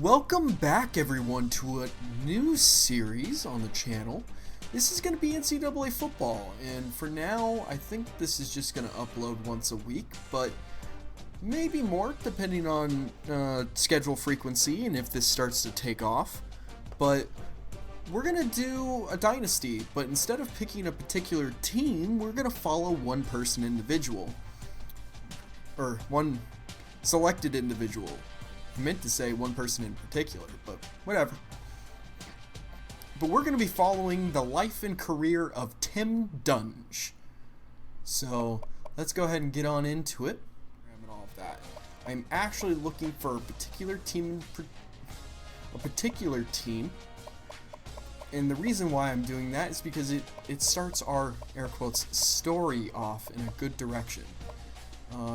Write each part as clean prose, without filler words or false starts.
Welcome back everyone to a new series on the channel. This is going to be NCAA football, and for now I think this is just going to upload once a week, but maybe more depending on schedule frequency and if this starts to take off. But we're going to do a Dynasty, but instead of picking a particular team, we're going to follow one person individual, or one selected individual. I meant to say one person in particular, but whatever. But we're going to be following the life and career of Tim Dunge. So let's go ahead and get on into it. And all of that. I'm actually looking for a particular team. And the reason why I'm doing that is because it starts our, air quotes, story off in a good direction.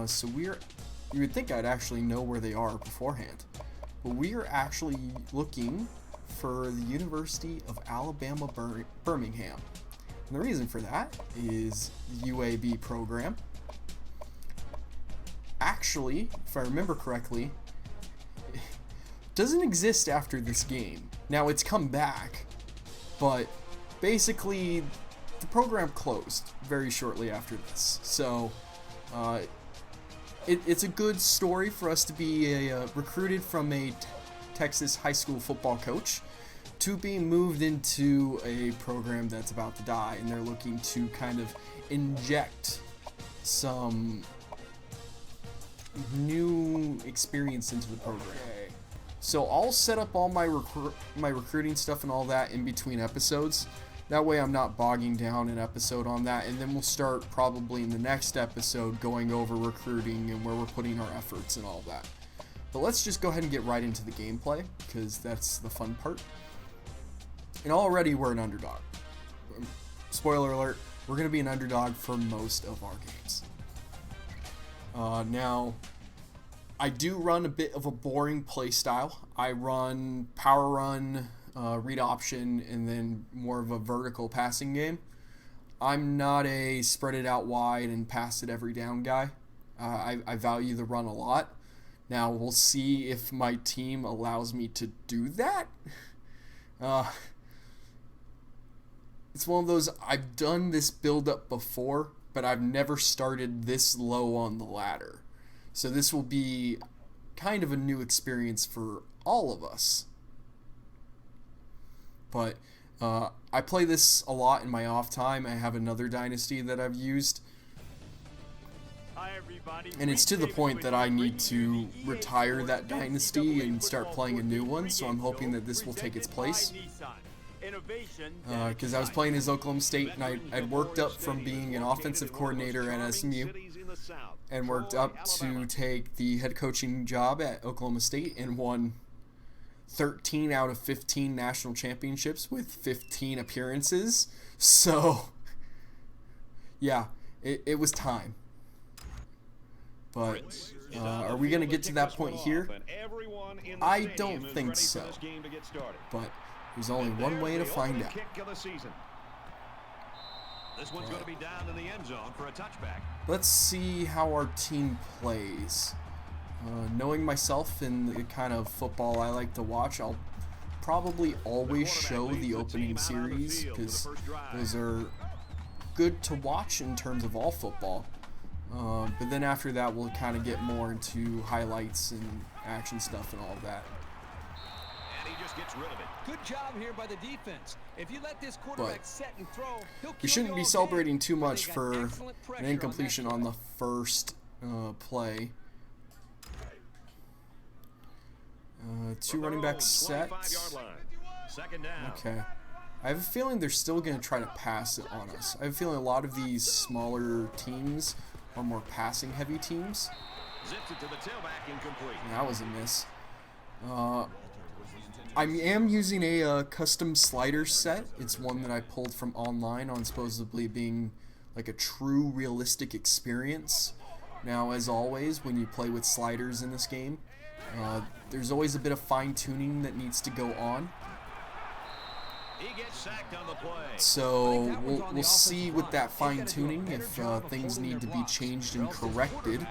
So you would think I'd actually know where they are beforehand, but we are actually looking for the University of Alabama Birmingham. And the reason for that is the UAB program. Actually, if I remember correctly, doesn't exist after this game. Now it's come back, but basically the program closed very shortly after this. So it's a good story for us to be recruited from a Texas high school football coach to being moved into a program that's about to die, and they're looking to kind of inject some new experience into the program. Okay. So I'll set up all my recruiting stuff and all that in between episodes. That way I'm not bogging down an episode on that, and then we'll start probably in the next episode going over recruiting and where we're putting our efforts and all that. But let's just go ahead and get right into the gameplay, because that's the fun part. And already we're an underdog. Spoiler alert, we're going to be an underdog for most of our games. Now, I do run a bit of a boring play style. I run power run, read option, and then more of a vertical passing game. I'm not a spread it out wide and pass it every down guy. I value the run a lot. Now we'll see if my team allows me to do that. It's one of those, I've done this build up before, but I've never started this low on the ladder. So this will be kind of a new experience for all of us. But I play this a lot in my off time. I have another Dynasty that I've used. And it's to the point that I need to retire that Dynasty and start playing a new one. So I'm hoping that this will take its place. Because I was playing as Oklahoma State, and I'd worked up from being an offensive coordinator at SMU and worked up to take the head coaching job at Oklahoma State and won 13 out of 15 national championships with 15 appearances. So, yeah, it was time. But are we going to get to that point here? I don't think so. But there's only one way to find out. Let's see how our team plays. Knowing myself and the kind of football I like to watch, I'll probably always show the opening series because those are good to watch in terms of all football. But then after that, we'll kind of get more into highlights and action stuff and all of that. And he just gets rid of it. Good job here by the defense. If you let this quarterback set and throw, we shouldn't be celebrating too much for an incompletion on the first play. Two running backs set. Okay. I have a feeling they're still going to try to pass it on us. I have a feeling a lot of these smaller teams are more passing heavy teams. That was a miss. I am using a custom slider set. It's one that I pulled from online on supposedly being like a true realistic experience. Now, as always, when you play with sliders in this game, there's always a bit of fine-tuning that needs to go on. He gets sacked on the play. So we'll see with that fine-tuning if things need to be changed and corrected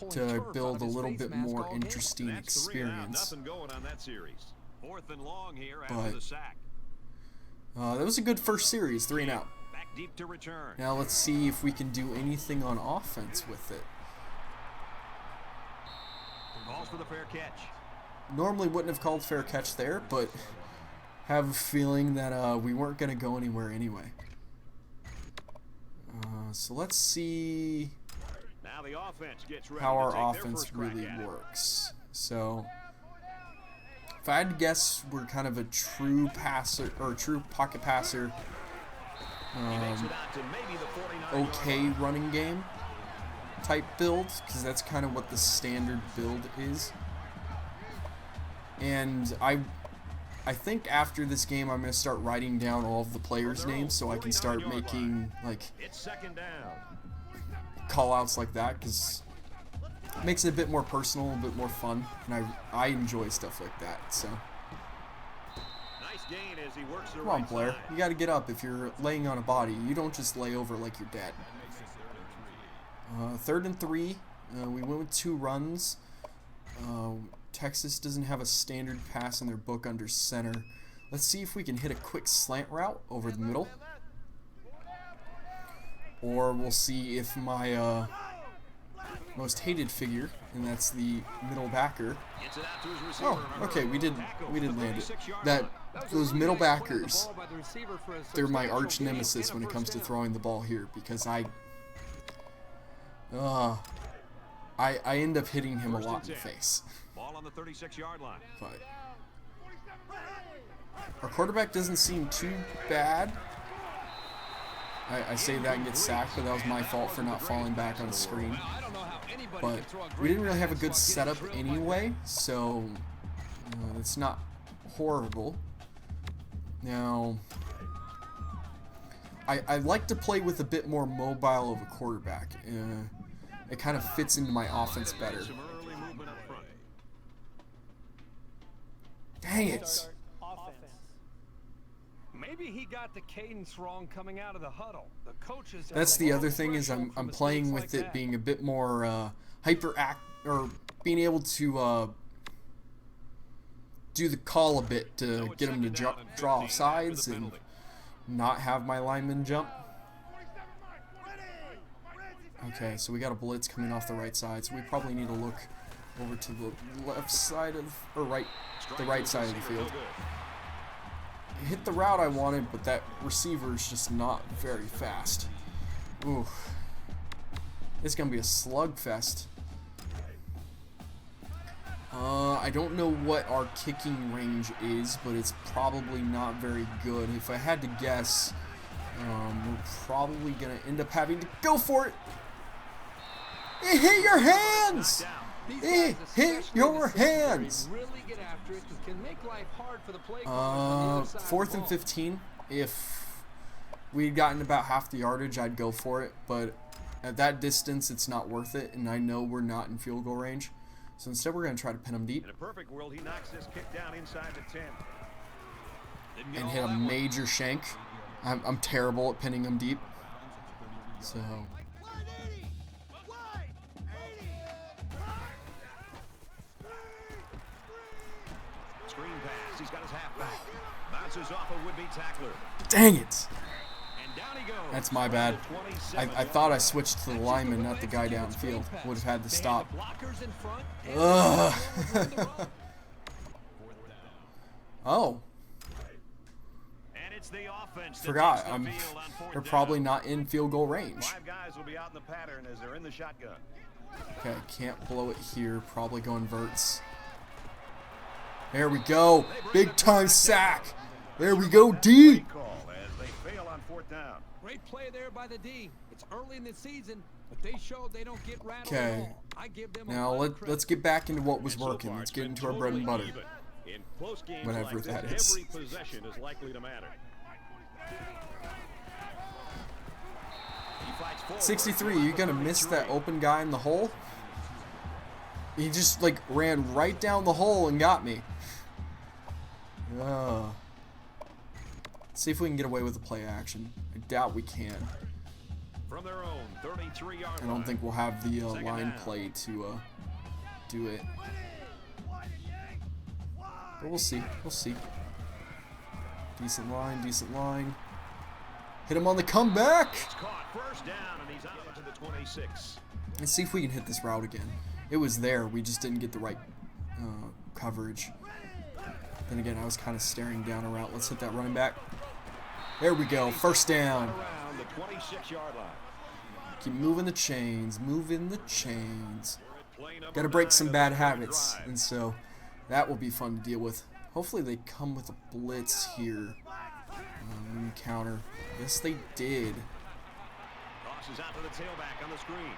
to build a little bit more interesting experience. But that was a good first series, 3 and out. Now let's see if we can do anything on offense with it. Calls for the fair catch. Normally wouldn't have called fair catch there, but have a feeling that we weren't going to go anywhere anyway. So let's see Now the offense gets ready how to our take their offense first crack really at it. works. So if I had to guess, we're kind of a true passer or true pocket passer. Okay running game type build, because that's kind of what the standard build is. And I think after this game I'm going to start writing down all of the players' names so I can start making like call outs like that, because it makes it a bit more personal, a bit more fun, and I enjoy stuff like that. So come on, Blair, you got to get up. If you're laying on a body, you don't just lay over like you're dead. 3rd and 3. We went with 2 runs. Texas doesn't have a standard pass in their book under center. Let's see if we can hit a quick slant route over the middle. Or we'll see if my most hated figure, and that's the middle backer. Oh, okay, we did land it. Those middle backers, they're my arch nemesis when it comes to throwing the ball here, because I end up hitting him a lot in the face. Ball on the 36-yard line. But our quarterback doesn't seem too bad. I say that and get sacked, but that was my fault for not falling back on the screen. But we didn't really have a good setup anyway, so it's not horrible. Now, I like to play with a bit more mobile of a quarterback. It kind of fits into my offense better. Dang it! Maybe he got the cadence wrong coming out of the huddle. The coaches. That's the other thing, is I'm playing with it being a bit more or being able to do the call a bit to get him to draw off sides and not have my lineman jump. Okay, so we got a blitz coming off the right side, so we probably need to look over to the left side of, or the right side of the field. Hit the route I wanted, but that receiver is just not very fast. Ooh. It's going to be a slugfest. I don't know what our kicking range is, but it's probably not very good. If I had to guess, we're probably going to end up having to go for it. It hit your hands! It hit your hands! 4th and 15. If we'd gotten about half the yardage, I'd go for it, but at that distance, it's not worth it, and I know we're not in field goal range. So instead, we're going to try to pin them deep. In a perfect world, he knocks this kick down inside the 10. And hit a major shank. I'm terrible at pinning them deep. So Screen pass. He's got his halfback. Bounces off a would-be tackler. dang it. And down he goes. That's my bad. I thought I switched to the lineman, not the guy downfield. Would have had to stop. Ugh. Oh. And it's the offense that Forgot. takes the field on 4th They're down. probably not in field goal range. 5 guys will be out in the pattern as they're in the shotgun. Okay, can't blow it here. Probably go inverts. There we go. Big time sack. There we go, D. Call as they fail on 4th down. Great play there by the D. It's early in the season, but they showed they don't get rattled Okay. at all. I give them a Now lot of credit. let's get back into what was So working. far, Let's it's get been into our bread and totally butter. even. In close games Whatever like that this, is. every possession is likely to matter. He fights forward. 63, you gonna miss that open guy in the hole? He just like ran right down the hole and got me. See if we can get away with the play action. I doubt we can. From their own 33-yard I don't think we'll have the line play to do it. But we'll see. We'll see. Decent line, decent line. Hit him on the comeback. It's caught. First down, and he's out to the 26. Let's see if we can hit this route again. It was there. We just didn't get the right coverage. Then again, I was kind of staring down a route. Let's hit that running back. There we go. First down. Around the 26-yard line. Keep moving the chains. Moving the chains. Got to break some bad habits. And so that will be fun to deal with. Hopefully they come with a blitz here. Counter. Yes, they did. Crosses out to the tailback on the screen.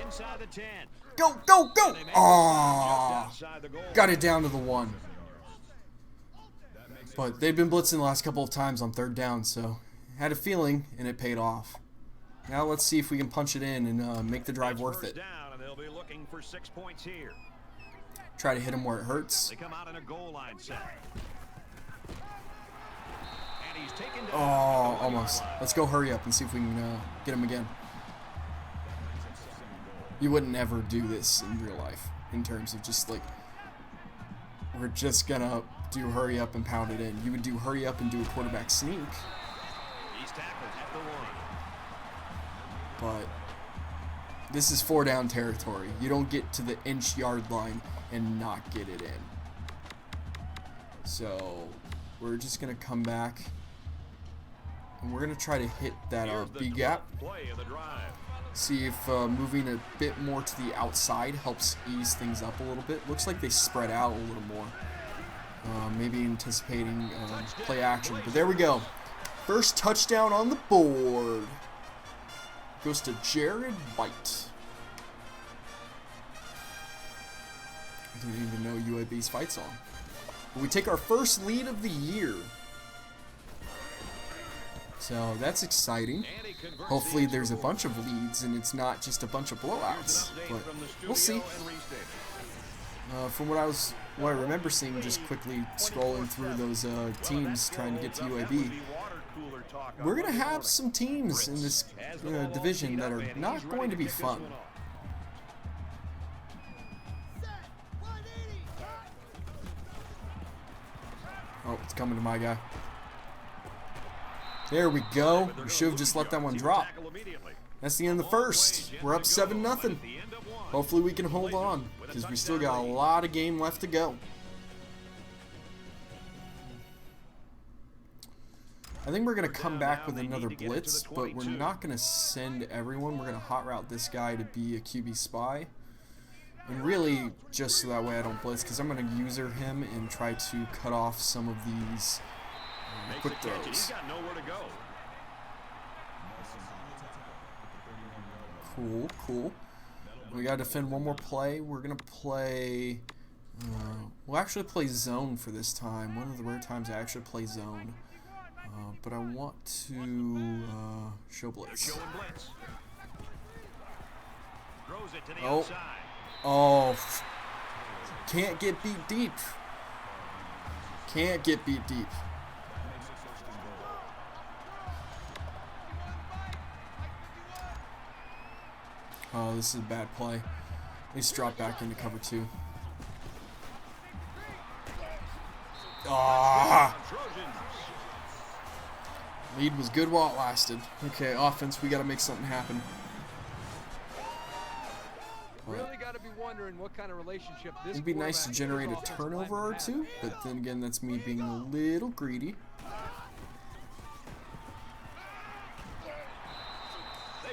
Inside the 10. Go, go, go! Oh, got it down to the 1. But they've been blitzing the last couple of times on third down, so had a feeling, and it paid off. Now let's see if we can punch it in and make the drive worth it. Down, and they'll be looking for 6 points here. Try to hit them where it hurts. They come out in a goal line set. And he's taken down. Oh, almost. Let's go hurry up and see if we can get him again. You wouldn't ever do this in real life in terms of just like, we're just gonna do hurry up and pound it in. You would do hurry up and do a quarterback sneak. He's tackled at the 1. But this is 4 down territory. You don't get to the inch-yard line and not get it in. So we're just gonna come back and we're gonna try to hit that B gap. Play of the drive. See if moving a bit more to the outside helps ease things up a little bit. Looks like they spread out a little more. Maybe anticipating play action. But there we go. First touchdown on the board. Goes to Jared White. I didn't even know UAB's fight song. But we take our first lead of the year. So that's exciting. Hopefully there's a bunch of leads and it's not just a bunch of blowouts. But we'll see. From what I remember seeing, just quickly scrolling through those teams trying to get to UAB, we're gonna have some teams in this division that are not going to be fun. Oh, it's coming to my guy. There we go. We should have just let that one drop. That's the end of the first. We're up 7-0. Hopefully we can hold on, because we still got a lot of game left to go. I think we're going to come back with another blitz, but we're not going to send everyone. We're going to hot route this guy to be a QB spy. And really, just so that way I don't blitz, because I'm going to user him and try to cut off some of these quick throws. Cool, cool. We got to defend one more play. We're going to play... we'll actually play zone for this time. One of the rare times I actually play zone. But I want to show blitz. Oh. Oh. Can't get beat deep. Can't get beat deep. Oh, this is a bad play. Let's drop back into cover 2. Ah! Lead was good while it lasted. Okay, offense, we got to make something happen. Really got to be wondering what kind of relationship this It'd be nice to generate a turnover or two, but then again, that's me being a little greedy.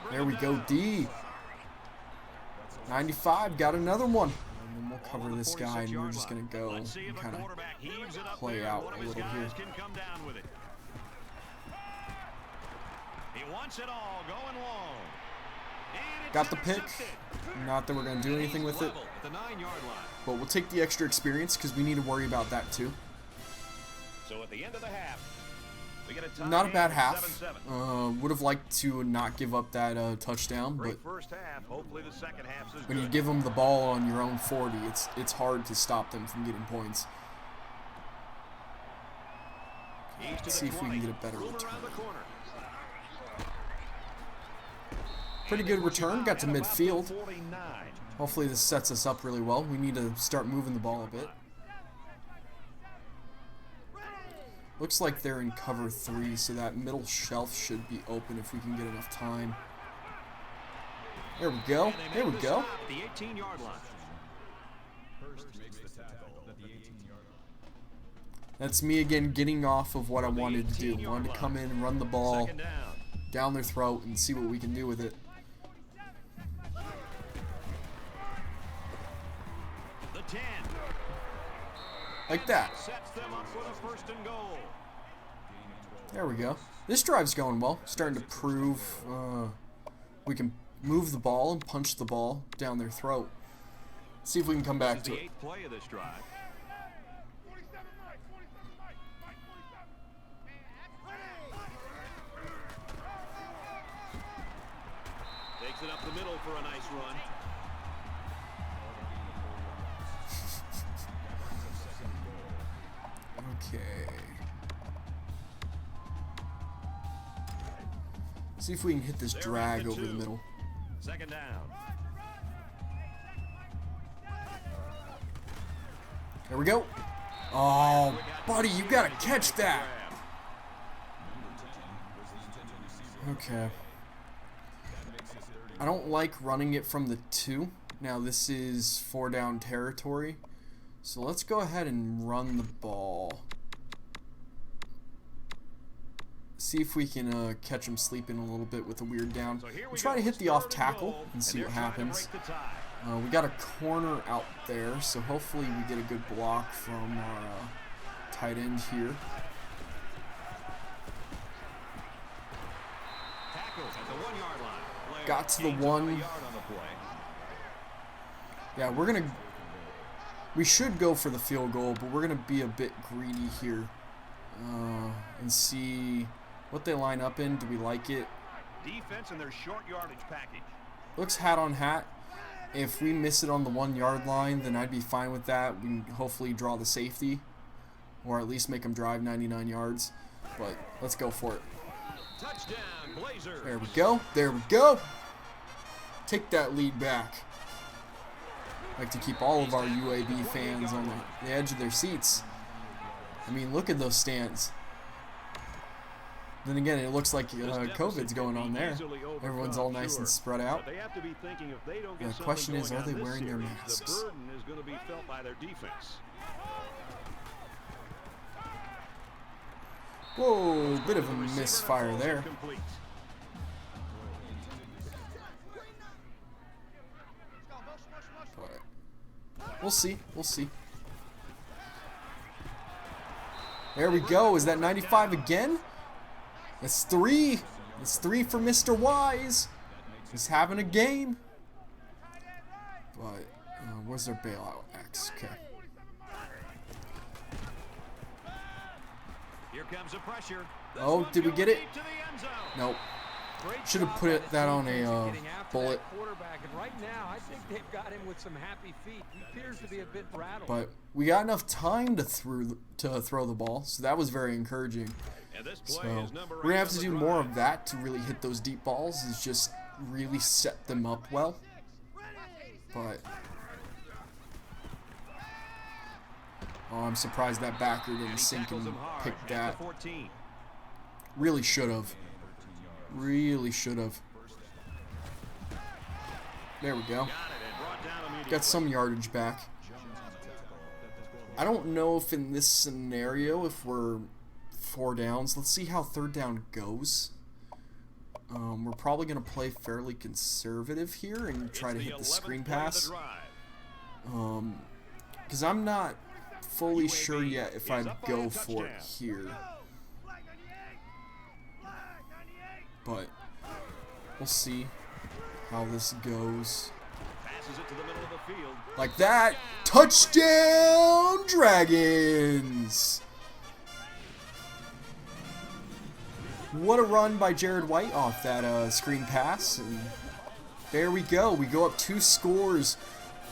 There we go, D. 95, got another one. And then we'll cover this guy, and we're just going to go and kind of play out a little here. He wants it all, going long. Got the pick. Not that we're going to do anything with it, but we'll take the extra experience because we need to worry about that too. So at the end of the half, we get a tie. Not a bad half. Would have liked to not give up that touchdown, but first half. Hopefully the second half's as when good. you give them the ball on your own 40, it's hard to stop them from getting points. Let's see if we can get a better return. Pretty good return. Got to midfield. Hopefully this sets us up really well. We need to start moving the ball a bit. Looks like they're in cover 3, so that middle shelf should be open if we can get enough time. There we go. There we go. The 18-yard line. That's me again getting off of what I wanted to do. Wanted to come in, run the ball down their throat, and see what we can do with it. The 10. Like that. Sets them up for the first and goal. There we go. This drive's going well. Starting to prove we can move the ball and punch the ball down their throat. See if we can come back to it. The 8th play of this drive. Takes it up the middle for a nice run. Okay. See if we can hit this drag over the middle. Second down. There we go. Oh, buddy, you gotta catch that. Okay. I don't like running it from the 2. Now this is 4 down territory. So let's go ahead and run the ball. See if we can catch him sleeping a little bit with a weird down. We'll try to hit the off tackle and see what happens. We got a corner out there, so hopefully we get a good block from our tight end here. Got to the 1. Yeah, we should go for the field goal, but we're gonna be a bit greedy here and see what they line up in. Do we like it? Defense and their short yardage package. Looks hat on hat. If we miss it on the 1 yard line, then I'd be fine with that. We can hopefully draw the safety, or at least make them drive 99 yards. But let's go for it. Touchdown, Blazers. There we go. There we go. Take that lead back. I like to keep all of our UAB fans on the edge of their seats. I mean, look at those stands. Then again, it looks like COVID's going on there. Everyone's all nice and spread out. The question is, are they wearing their masks? The burden is going to be felt by their defense. Whoa, bit of a misfire there. But we'll see. We'll see. There we go. Is that 95 again? That's 3. That's 3 for Mr. Wise. He's having a game. But where's their bailout X? Okay. Here comes the pressure. Oh, did we get it? Nope. Should have put that on a bullet. Right now, I think they've got him with some happy feet. He appears to be a bit rattled. But we got enough time to throw the ball, so that was very encouraging. So we're gonna have to do more of that to really hit those deep balls. Is just really set them up well. But oh, I'm surprised that backer didn't sink and pick that. Really should have. Really should have. There we go. Got some yardage back. I don't know if in this scenario, if we're 4 downs, let's see how 3rd down goes. We're probably going to play fairly conservative here and try to hit the screen pass. Because I'm not fully sure yet if I'd go for it here. But we'll see how this goes. Like that. Touchdown, Dragons! What a run by Jared White off that screen pass. And there we go. We go up 2 scores.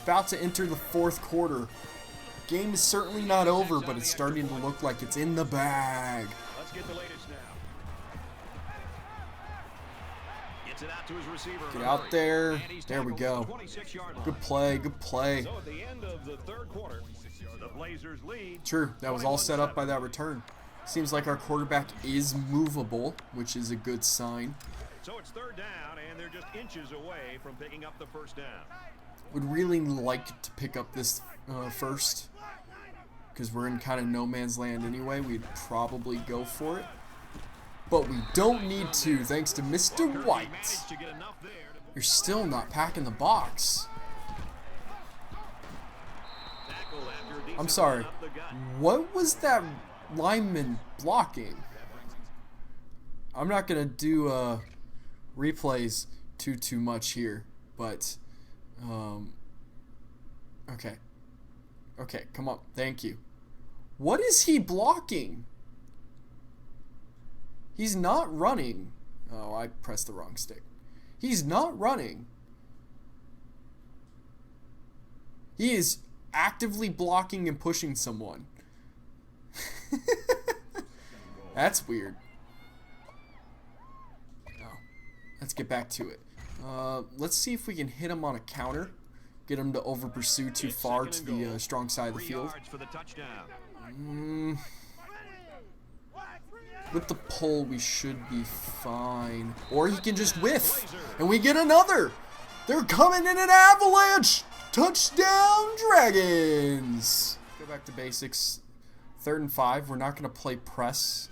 About to enter the 4th quarter. Game is certainly not over, but it's starting to look like it's in the bag. get the latest now. Gets it out to his receiver. Get out there. There we go. Good play. Good play. So at the end of the third quarter, the Blazers lead. True. That was all set up by that return. Seems like our quarterback is movable, which is a good sign. So it's third down, and they're just inches away from picking up the first down. Would really like to pick up this first, because we're in kind of no man's land anyway. We'd probably go for it, but we don't need to, thanks to Mr. White. You're still not packing the box. I'm sorry. What was that lineman blocking? I'm not gonna do replays too much here, but okay, come on, thank you. What is he blocking? He's not running. Oh, I pressed the wrong stick. He's not running. He is actively blocking and pushing someone. That's weird. Oh, let's get back to it. Let's see if we can hit him on a counter. Get him to over pursue too far to the strong side of the field. With the pull, we should be fine. Or he can just whiff, and we get another. They're coming in an avalanche. Touchdown, Dragons. Go back to basics. 3rd and 5. We're not going to play press.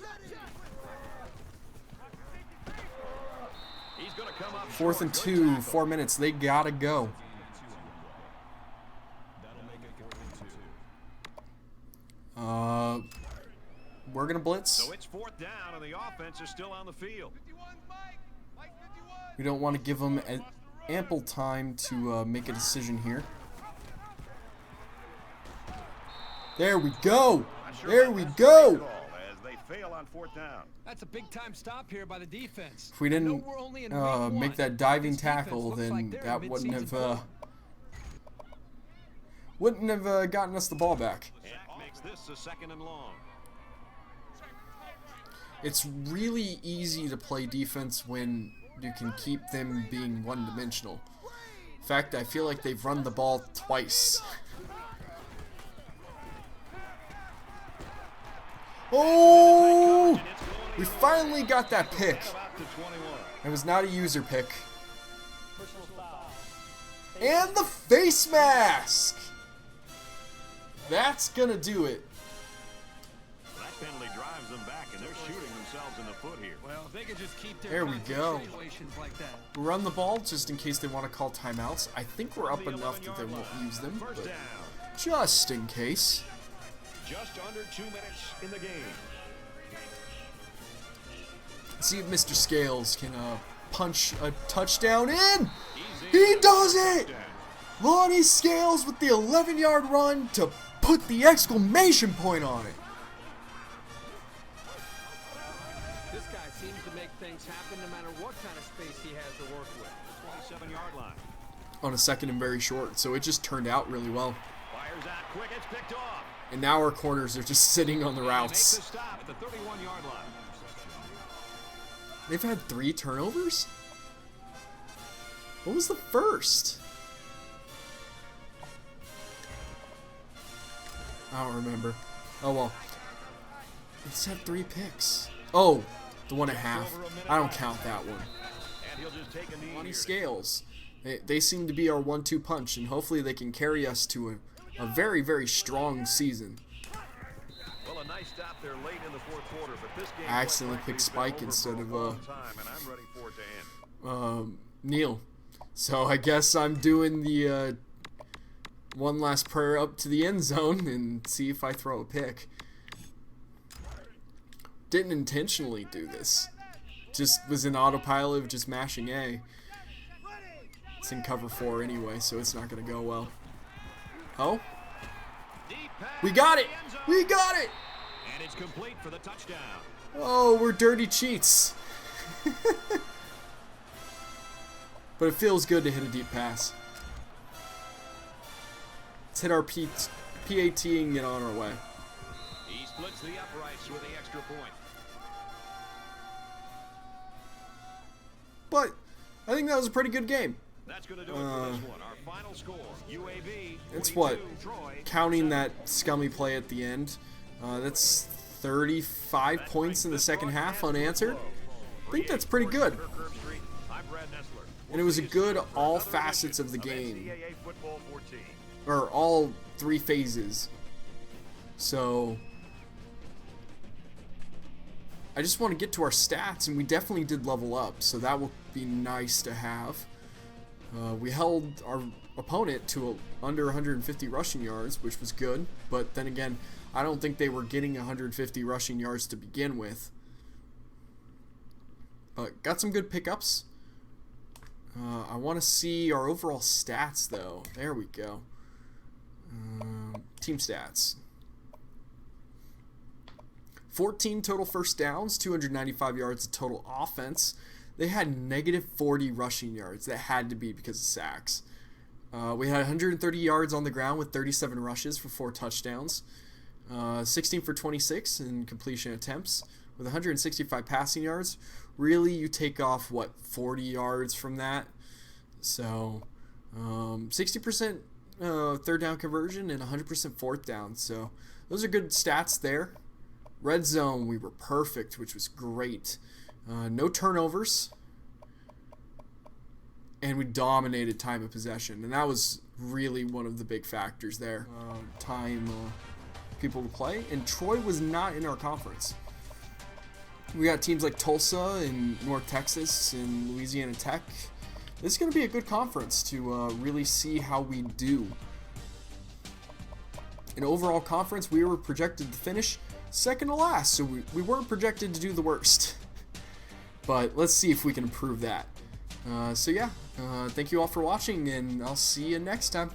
4th and 2. 4 minutes. They got to go. We're going to blitz. So it's 4th down, and the offense is still on the field. We don't want to give them ample time to make a decision here. There we go. There we go. As they fail on 4th down. That's a big time stop here by the defense. If we didn't make that diving tackle, then that wouldn't have gotten us the ball back. It makes this a 2nd and long. It's really easy to play defense when you can keep them being one-dimensional. In fact, I feel like they've run the ball twice. Oh! We finally got that pick. It was not a user pick. And the face mask! That's gonna do it. That penalty drives them back, and they're shooting themselves in the foot here. Well, they can just keep there we go. Like that. We run the ball just in case they want to call timeouts. I think we're up enough that they won't use them, but just in case. Just under 2 minutes in the game. See if Mr. Scales can punch a touchdown in. He does it! Lonnie Scales with the 11-yard run to put the exclamation point on it. This guy seems to make things happen no matter what kind of space he has to work with. 27-yard line. On a 2nd and very short, so it just turned out really well. Fires out quick, it's picked off. And now our corners are just sitting on the routes. Makes a stop at the 31-yard line. They've had 3 turnovers? What was the first? I don't remember. Oh well. It's had 3 picks. Oh, the 1.5. I don't count that one. Lonnie Scales. They seem to be our 1-2 punch, and hopefully they can carry us to a very, very strong season. Well, a nice stop there late in the 4th quarter, but this game I accidentally picked Spike instead of Neil. So I guess I'm doing the one last prayer up to the end zone and see if I throw a pick. Didn't intentionally do this. Just was in autopilot of just mashing A. It's in cover 4 anyway, so it's not going to go well. Oh? We got it! We got it! And it's complete for the touchdown. Oh, we're dirty cheats. But it feels good to hit a deep pass. Let's hit our PAT and get on our way. He splits the uprights with the extra point. but I think that was a pretty good game. That's going to do it for this one. Our final score, UAB. It's what, Troy, counting that scummy play at the end, that's 35 points in the second half unanswered. I think that's pretty good. And it was a good all facets of the game, or all 3 phases. So I just want to get to our stats, and we definitely did level up, so that will be nice to have. We held our opponent to under 150 rushing yards, which was good, but then again, I don't think they were getting 150 rushing yards to begin with. But got some good pickups. I want to see our overall stats, though. There we go. Team stats. 14 total first downs, 295 yards of total offense. They had negative 40 rushing yards. That had to be because of sacks. We had 130 yards on the ground with 37 rushes for 4 touchdowns. 16 for 26 in completion attempts with 165 passing yards. Really, you take off, what, 40 yards from that? So 60% third down conversion and 100% fourth down. So those are good stats there. Red zone, we were perfect, which was great. No turnovers. And we dominated time of possession. And that was really one of the big factors there. People to play. And Troy was not in our conference. We got teams like Tulsa and North Texas and Louisiana Tech. This is going to be a good conference to really see how we do. In overall conference, we were projected to finish second to last, so we weren't projected to do the worst. But let's see if we can improve that. So yeah, thank you all for watching, and I'll see you next time.